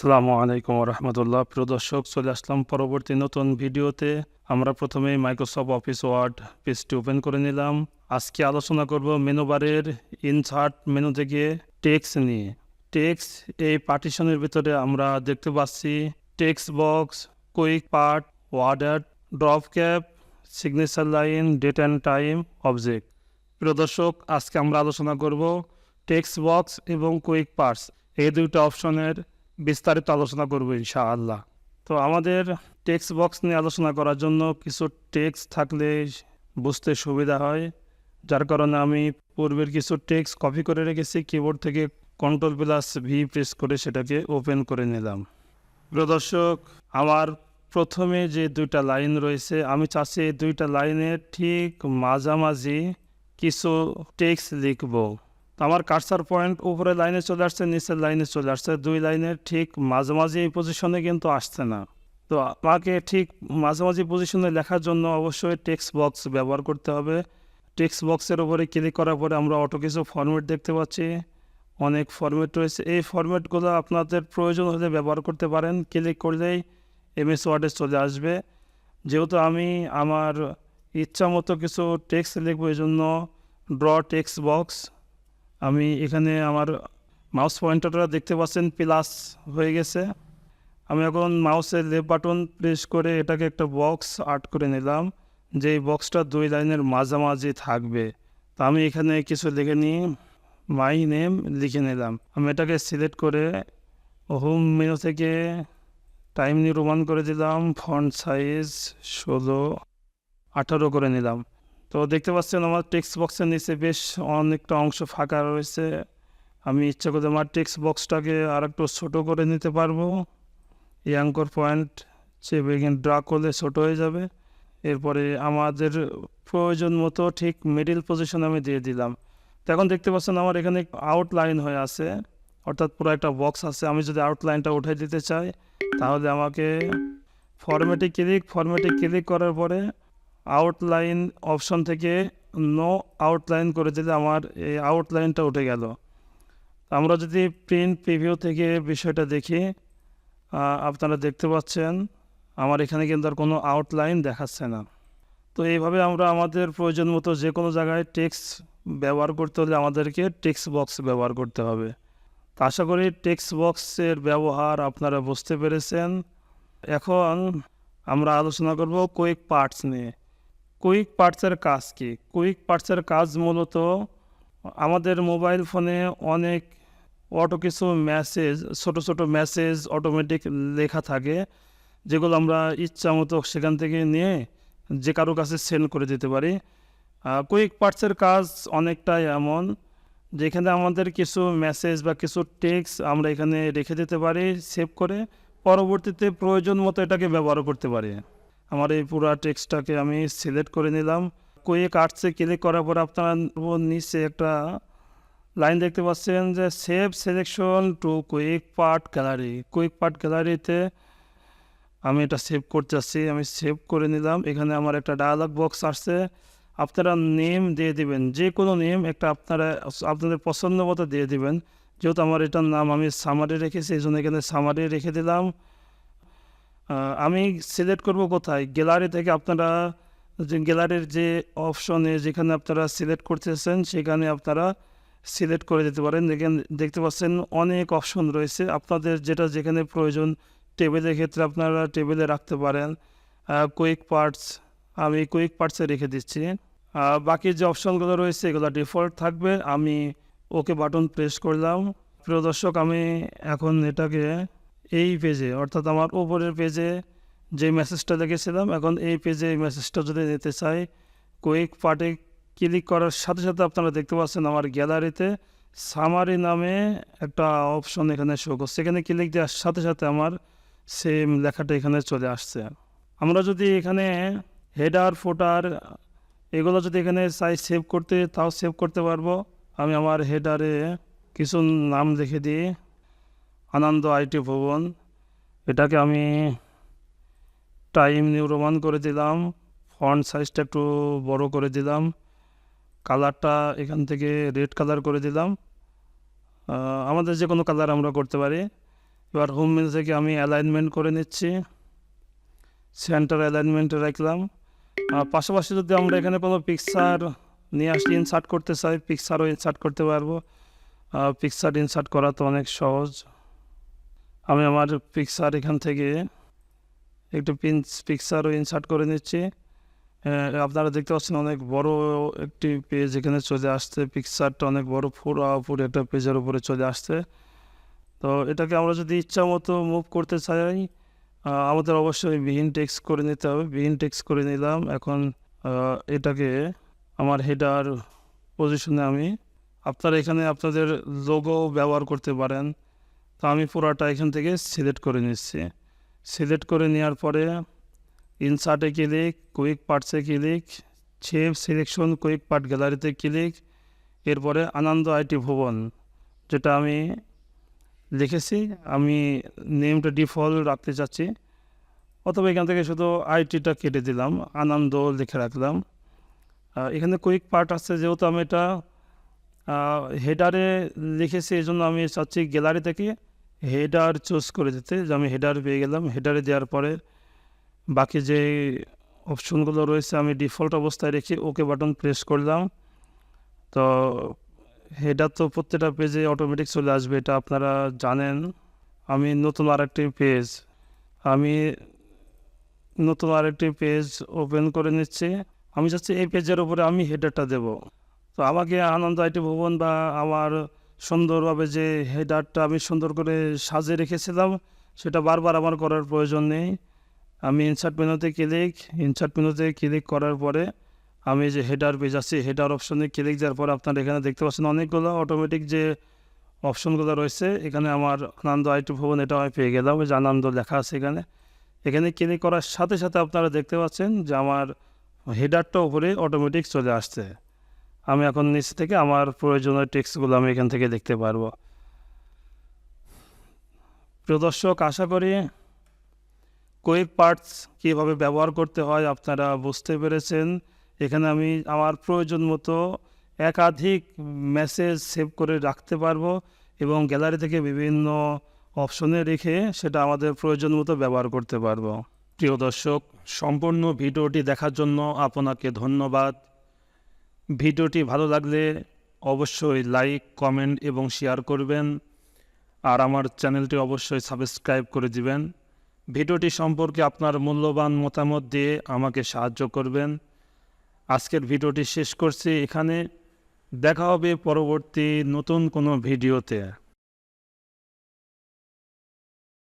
আসসালামু আলাইকুম রহমতুল্লাহ। প্রিয় দর্শক, চলে আসলাম পরবর্তী নতুন ভিডিওতে। আমরা প্রথমে মাইক্রোসফট অফিস ওয়ার্ড পেজটি ওপেন করে নিলাম। আজকে আলোচনা করব মেনু বারের ইনসার্ট মেনু থেকে টেক্সট নিয়ে। টেক্সট এই পার্টিশনের ভিতরে আমরা দেখতে পাচ্ছি text box, quick part, WordArt, drop cap, signature line, date and time, object. প্রিয় দর্শক, আজকে আমরা আলোচনা করব টেক্সট বক্স এবং কুইক পার্টস এই দুইটা অপশনের বিস্তারিত আলোচনা করব ইনশাআল্লাহ। তো আমাদের টেক্সট বক্স নিয়ে আলোচনা করার জন্য কিছু টেক্সট থাকলে বুঝতে সুবিধা হয়, যার কারণে আমি পূর্বের কিছু টেক্সট কপি করে রেখেছি। কিবোর্ড থেকে Ctrl+V প্রেস করে সেটাকে ওপেন করে নিলাম। প্রিয় দর্শক, আমার প্রথমে যে দুইটা লাইন রয়েছে, আমি চাচ্ছি এই দুইটা লাইনের ঠিক মাঝামাঝি কিছু টেক্সট লিখব। আমার কার্সার পয়েন্ট উপরে লাইনে চলে আসছে, নিচের লাইনে চলে আসছে, দুই লাইনের ঠিক মাঝামাঝি এই পজিশনে কিন্তু আসছে না। তো আমাকে ঠিক মাঝামাঝি পজিশনে লেখার জন্য অবশ্যই টেক্সট বক্স ব্যবহার করতে হবে। টেক্সট বক্সের উপরে ক্লিক করার পরে আমরা অটো কিছু ফরম্যাট দেখতে পাচ্ছি। অনেক ফরম্যাট রয়েছে, এই ফরম্যাটগুলো আপনাদের প্রয়োজন হলে ব্যবহার করতে পারেন। ক্লিক করলেই এমএস ওয়ার্ডে চলে আসবে। যেহেতু আমি আমার ইচ্ছা মতো কিছু টেক্সট লিখবো, এই জন্য ড্র টেক্সট বক্স, আমি এখানে আমার মাউস পয়েন্টারটা দেখতে পাচ্ছেন প্লাস হয়ে গেছে। আমি এখন মাউসের লেফট বাটন প্রেস করে এটাকে একটা বক্স আর্ট করে নিলাম, যেই বক্সটা দুই লাইনের মাঝামাঝি থাকবে। তো আমি এখানে কিছু লিখে নিই, মাই নেম লিখে নিলাম। আমি এটাকে সিলেক্ট করে হোম মেনু থেকে টাইম নিউ রোমান করে দিলাম, ফন্ট সাইজ 16-18 করে নিলাম। তো দেখতে পাচ্ছেন আমার টেক্সট বক্সের নিচে বেশ অনেকটা অংশ ফাঁকা রয়েছে। আমি ইচ্ছা করে আমার টেক্সট বক্সটাকে আর একটু ছোটো করে নিতে পারবো। এই অ্যাঙ্কর পয়েন্ট চেপে এখানে ড্রা করলে ছোটো হয়ে যাবে। এরপরে আমাদের প্রয়োজন মতো ঠিক মিডিল পজিশন আমি দিয়ে দিলাম। তো এখন দেখতে পাচ্ছেন আমার এখানে আউটলাইন হয়ে আছে, অর্থাৎ পুরো একটা বক্স আছে। আমি যদি আউটলাইনটা উঠে দিতে চাই, তাহলে আমাকে ফরম্যাটে ক্লিক করার পরে আউটলাইন অপশন থেকে নো আউটলাইন করে দিলে আমার এই আউটলাইনটা উঠে গেল। আমরা যদি প্রিন্ট প্রিভিউ থেকে বিষয়টা দেখি, আপনারা দেখতে পাচ্ছেন আমার এখানে কিন্তু আর কোনো আউটলাইন দেখাচ্ছে না। তো এইভাবে আমরা আমাদের প্রয়োজন মতো যে কোনো জায়গায় টেক্সট ব্যবহার করতে হলে আমাদেরকে টেক্সট বক্স ব্যবহার করতে হবে। তো আশা করি টেক্সট বক্সের ব্যবহার আপনারা বুঝতে পেরেছেন। এখন আমরা আলোচনা করব কুইক পার্টস নিয়ে। কুইক পার্টসের কাজ কি? কুইক পার্টসের কাজ মূলত আমাদের মোবাইল ফোনে অনেক অটো কিছু মেসেজ, ছোট মেসেজ অটোমেটিক লেখা থাকে, যেগুলো আমরা ইচ্ছা মতো সেখান থেকে নিয়ে যে কারো কাছে সেন্ড করে দিতে পারি। কুইক পার্টসের কাজ অনেকটাই এমন, যেখানে আমাদের কিছু মেসেজ বা কিছু টেক্সট আমরা এখানে রেখে দিতে পারি সেভ করে, পরবর্তীতে প্রয়োজন মতো এটাকে ব্যবহার করতে পারি। আমার এই পুরো টেক্সটটাকে আমি সিলেক্ট করে নিলাম। কুইক আর্টসে ক্লিক করার পর আপনারা নিচে একটা লাইন দেখতে পাচ্ছেন যে save selection to quick part gallery. Quick part গ্যালারিতে আমি এটা সেভ করতে চাচ্ছি, আমি সেভ করে নিলাম। এখানে আমার একটা ডায়ালগ বক্স আসছে, আপনারা নেম দিয়ে দিবেন, যে কোনো নেম একটা আপনাদের পছন্দ মতো দিয়ে দিবেন। যেহেতু আমার এটার নাম আমি সামারি রেখেছি, এই জন্য এখানে সামারি রেখে দিলাম। আমি সিলেক্ট করব কোথায়, গ্যালারি থেকে। আপনারা যে গ্যালারির যে অপশনে যেখানে আপনারা সিলেক্ট করতেছেন সেখানে আপনারা সিলেক্ট করে দিতে পারেন। দেখতে পাচ্ছেন অনেক অপশন রয়েছে, আপনাদের যেটা যেখানে প্রয়োজন। টেবিলের ক্ষেত্রে আপনারা টেবিলে রাখতে পারেন। কুইক পার্টস আমি কুইক পার্টসে রেখে দিচ্ছি। বাকি যে অপশনগুলো রয়েছে এগুলো ডিফল্ট থাকবে। আমি ওকে বাটন প্রেস করলাম। প্রিয় দর্শক, আমি এখন এটাকে এই পেজে, অর্থাৎ আমার উপরের পেজে যে মেসেজটা লিখেছিলাম, এখন এই পেজে এই মেসেজটা যদি নিতে চাই, কুইক পার্টে ক্লিক করার সাথে সাথে আপনারা দেখতে পাচ্ছেন আমার গ্যালারিতে সামারি নামে একটা অপশন এখানে শো করছে। এখানে ক্লিক দেওয়ার সাথে সাথে আমার সেম লেখাটা এখানে চলে আসছে। আমরা যদি এখানে হেডার ফুটার এগুলো যদি এখানে চাই সেভ করতে, তাও সেভ করতে পারবো। আমি আমার হেডারে কিছু নাম লিখে দিই, আনন্দ আইটি ভবন। এটাকে আমি টাইম নিউ রোমান করে দিলাম, ফন্ট সাইজটা একটু বড় করে দিলাম, কালারটা এখান থেকে রেড কালার করে দিলাম। আমাদের যে কোনো কালার আমরা করতে পারি। এবার হোম মেনু থেকে আমি অ্যালাইনমেন্ট করে নিচ্ছি, সেন্টার অ্যালাইনমেন্টে রাখলাম। আর পাশাপাশি যদি আমরা এখানে কোনো পিকচার নিয়ে আসলে ইনসার্ট করতে চাই, পিকচারও ইনসার্ট করতে পারবো। পিকচার ইনসার্ট করা তো অনেক সহজ। আমি আমার পিকচার এখান থেকে একটু পিকচারও ইনসার্ট করে নিচ্ছি। আপনারা দেখতে পাচ্ছেন অনেক বড় একটি পেজ এখানে চলে আসছে, পিকচারটা অনেক বড় পুরো একটা পেজের উপরে চলে আসছে। তো এটাকে আমরা যদি ইচ্ছা মতো মুভ করতে চাই, আমাদের অবশ্যই বিহীন টেক্সট করে নিতে হবে। বিহীন টেক্সট করে নিলাম। এখন এটাকে আমার হেডার পজিশনে আপনারা এখানে আপনাদের লোগো ব্যবহার করতে পারেন। তো আমি পুরাটা এখান থেকে সিলেক্ট করে নিচ্ছি। সিলেক্ট করে নেওয়ার পরে ইনসার্টে ক্লিক, কুইক পার্টসে click, save selection quick part গ্যালারিতে ক্লিক। এরপরে আনন্দ আইটি ভুবন যেটা আমি লিখেছি, আমি নেমটা ডিফল্ট রাখতে চাচ্ছি, অথবা এখান থেকে শুধু আইটিটা কেটে দিলাম, আনন্দ লিখে রাখলাম। এখানে কুইক পার্ট আছে, যেহেতু আমি এটা হেডারে লিখেছি, এই জন্য আমি চাচ্ছি গ্যালারি থেকে হেডার চুজ করে দিতে, যে আমি হেডার পেয়ে গেলাম। হেডারে দেওয়ার পরে বাকি যে অপশনগুলো রয়েছে আমি ডিফল্ট অবস্থায় রেখে ওকে বাটন প্রেস করলাম। তো হেডার তো প্রত্যেকটা পেজে অটোমেটিক চলে আসবে, এটা আপনারা জানেন। আমি নতুন আরেকটি পেজ ওপেন করে নিচ্ছি। আমি চাচ্ছি এই পেজের উপরে আমি হেডারটা দেব। তো আমাকে আনন্দ আইটি ভুবন বা আমার সুন্দরভাবে যে হেডারটা আমি সুন্দর করে সাজিয়ে রেখেছিলাম, সেটা বারবার আমার করার প্রয়োজন নেই। আমি ইনসার্ট মেনুতে ক্লিক করার পরে আমি যে হেডার পেজ আছে, হেডার অপশনে ক্লিক দেওয়ার পরে আপনারা এখানে দেখতে পাচ্ছেন অনেকগুলো অটোমেটিক যে অপশনগুলো রয়েছে। এখানে আমার আনন্দ আইটি ভুবন এটা আমি পেয়ে গেলাম, যে আনন্দ লেখা আছে এখানে ক্লিক করার সাথে সাথে আপনারা দেখতে পাচ্ছেন যে আমার হেডারটা উপরে অটোমেটিক চলে আসছে। আমি এখন নিচ থেকে আমার প্রয়োজনীয় টেক্সটগুলো আমি এখান থেকে দেখতে পারবো। প্রিয় দর্শক, আশা করি কুইক পার্টস কীভাবে ব্যবহার করতে হয় আপনারা বুঝতে পেরেছেন। এখানে আমি আমার প্রয়োজন মতো একাধিক মেসেজ সেভ করে রাখতে পারবো এবং গ্যালারি থেকে বিভিন্ন অপশনে রেখে সেটা আমাদের প্রয়োজন মতো ব্যবহার করতে পারবো। প্রিয় দর্শক, সম্পূর্ণ ভিডিওটি দেখার জন্য আপনাকে ধন্যবাদ। ভিডিওটি ভালো লাগলে অবশ্যই লাইক, কমেন্ট এবং শেয়ার করবেন, আর আমার চ্যানেলটি অবশ্যই সাবস্ক্রাইব করে দিবেন। ভিডিওটি সম্পর্কে আপনার মূল্যবান মতামত দিয়ে আমাকে সাহায্য করবেন। আজকের ভিডিওটি শেষ করছি এখানে। দেখা হবে পরবর্তী নতুন কোনো ভিডিওতে।